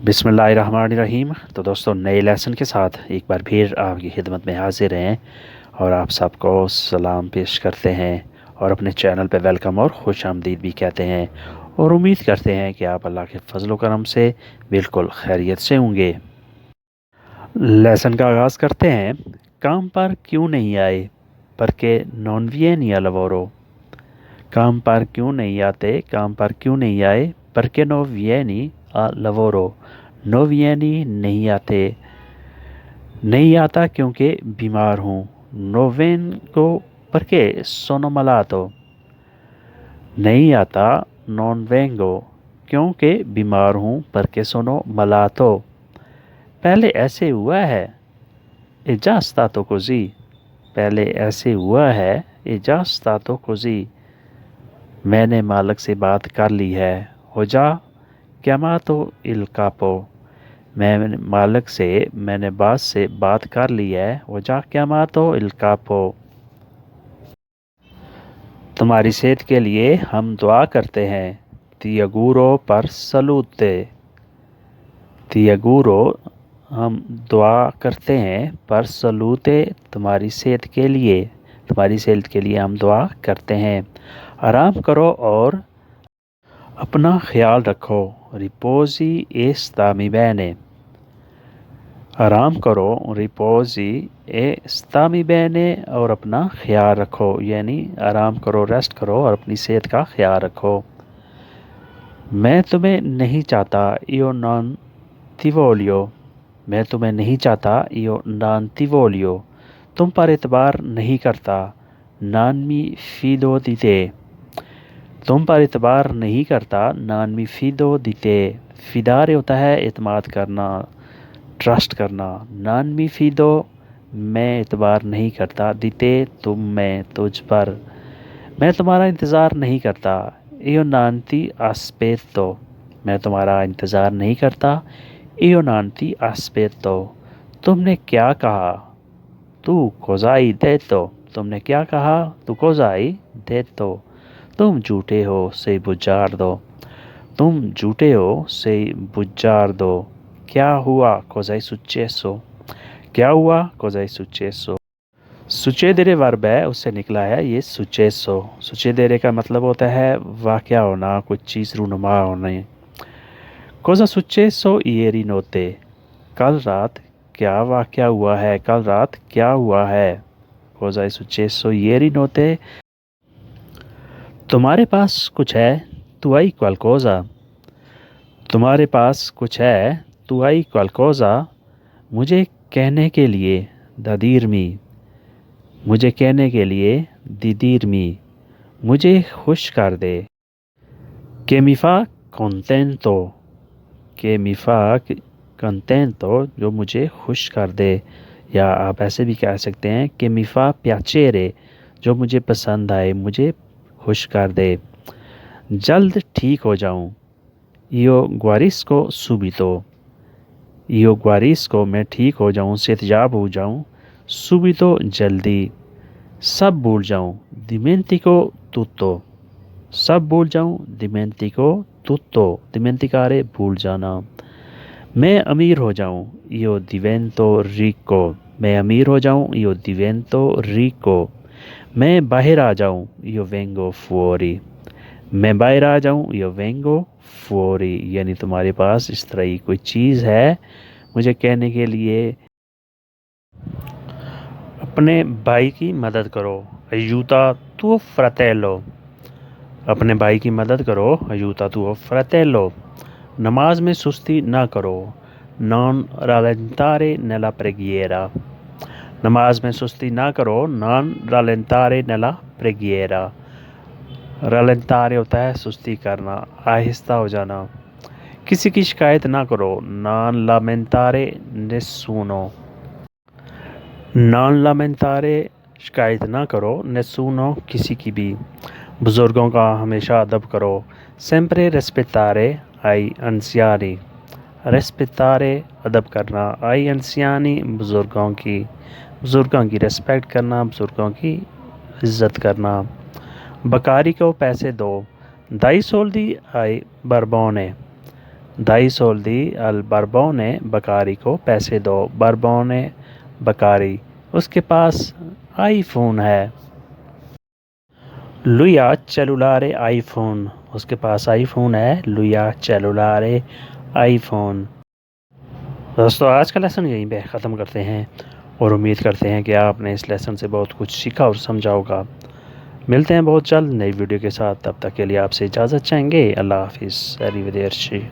बिस्मिल्लाहिर्रहमानिर्रहीम। तो दोस्तों, नए लेसन के साथ एक बार फिर आपकी खिदमत में हाजिर हैं और आप सबको सलाम पेश करते हैं और अपने चैनल पे वेलकम और खुश आमदीद भी कहते हैं और उम्मीद करते हैं कि आप अल्लाह के फजल करम से बिल्कुल खैरियत से होंगे। लेसन का आगाज़ करते हैं। काम पर क्यों नहीं आए? porque non vieni al lavoro। काम पर क्यों नहीं आते? काम पर क्यों नहीं आए? perché non vieni al lavoro। no vieni नहीं आते, नहीं आता क्योंकि बीमार हूँ। no vengo perché sono malato। नहीं आता non vengo क्योंकि बीमार हूँ perché sono malato। पहले ऐसे हुआ है, è già stato così। पहले ऐसे हुआ है, è già stato così। मैंने मालिक से बात कर ली है, हो जा chiamato il capo। मैंने बास से बात कर ली है, हो जा chiamato il capo। तुम्हारी सेहत के लिए हम दुआ करते हैं, ti auguro per salute। ti auguro हम दुआ करते हैं, पर सलूते तुम्हारी सेहत के लिए, तुम्हारी सेहत के लिए हम दुआ करते हैं। आराम करो और अपना ख्याल रखो, रिपोजी e stammi bene। आराम करो, रिपोजी e stammi bene और अपना ख्याल रखो, यानी आराम करो, रेस्ट करो और अपनी सेहत का ख्याल रखो। मैं तुम्हें नहीं चाहता, io non ti voglio। मैं तुम्हें नहीं चाहता, io non ti voglio। तुम पर एतबार नहीं करता, non mi fido di te। तुम पर एतबार नहीं करता, non mi fido di te। फिदारे होता है एतमाद करना, ट्रस्ट करना। non mi fido मैं एतबार नहीं करता, di te तुम में, तुझ पर। मैं तुम्हारा इंतज़ार नहीं करता, io non ti aspetto। मैं तुम्हारा इंतज़ार नहीं करता, io non ti aspetto। तुमने क्या कहा, tu cosa hai detto। तुमने क्या कहा, tu cosa hai detto। तुम झूठे हो, sei bugiardo। तुम झूठे हो, sei bugiardo। क्या हुआ, cosa è successo। क्या हुआ, cosa è successo। सुचेदेरे वर्ब है, उससे निकला है ये successo। सुचेदेरे का मतलब होता है वाक़या होना, कुछ चीज़ रूनुमा होने। cosa successo ieri notte। कल रात क्या वाक़या हुआ है, कल रात क्या हुआ है। cosa è successo ieri notte। तुम्हारे पास कुछ है, tu hai qualcosa। तुम्हारे पास कुछ है, tu hai qualcosa। मुझे कहने के लिए, da dirmi। मुझे कहने के लिए, di dirmi। मुझे खुश कर दे, che mi fa contento। के mi fa contento जो मुझे खुश कर दे, या आप ऐसे भी कह सकते हैं कि mi fa piacere जो मुझे पसंद आए, मुझे खुश कर दे। जल्द ठीक हो जाऊं, io guarisco subito। io guarisco मैं ठीक हो जाऊं, सेहतयाब हो जाऊं, subito जल्दी। सब भूल जाऊं, dimentico tutto। सब भूल जाऊं, dimentico tutto। dimenticare भूल जाना। मैं अमीर हो जाऊं, io divento ricco। मैं अमीर हो जाऊं, io divento ricco। मैं बाहर आ जाऊं, io vengo fuori। मैं बाहर आ जाऊं, io vengo fuori। यानी तुम्हारे पास इस तरह की कोई चीज़ है मुझे कहने के लिए, अपने भाई की मदद करो, aiuta tuo fratello। अपने भाई की मदद करो, aiuta tuo fratello। नमाज में सुस्ती ना करो, non rallentare nella preghiera। नमाज में सुस्ती ना करो, non rallentare nella preghiera। rallentare होता है सुस्ती करना, आहिस्ता हो जाना। किसी की शिकायत ना करो, non lamentare nessuno। non lamentare शिकायत ना करो, nessuno किसी की भी। बुज़ुर्गों का हमेशा अदब करो, sempre rispettare ai anziani। rispettare अदब करना, ai anziani बुज़ुर्गों की रेस्पेक्ट करना, बुज़ुर्गों की इज़्ज़त करना। बकारी को पैसे दो, dai soldi ai barbone। dai soldi al barbone बकारी को पैसे दो। barbone बकारी, उसके पास आईफोन है। lui ha cellulare iPhone, उसके पास आईफोन है। lui ha cellulare iPhone। दोस्तों आज का लेसन यहीं पे ख़त्म करते हैं और उम्मीद करते हैं कि आपने इस लेसन से बहुत कुछ सीखा और समझा होगा। मिलते हैं बहुत जल्द नई वीडियो के साथ, तब तक के लिए आपसे इजाज़त चाहेंगे। अल्लाह हाफिज़। अरिवदेर्ची।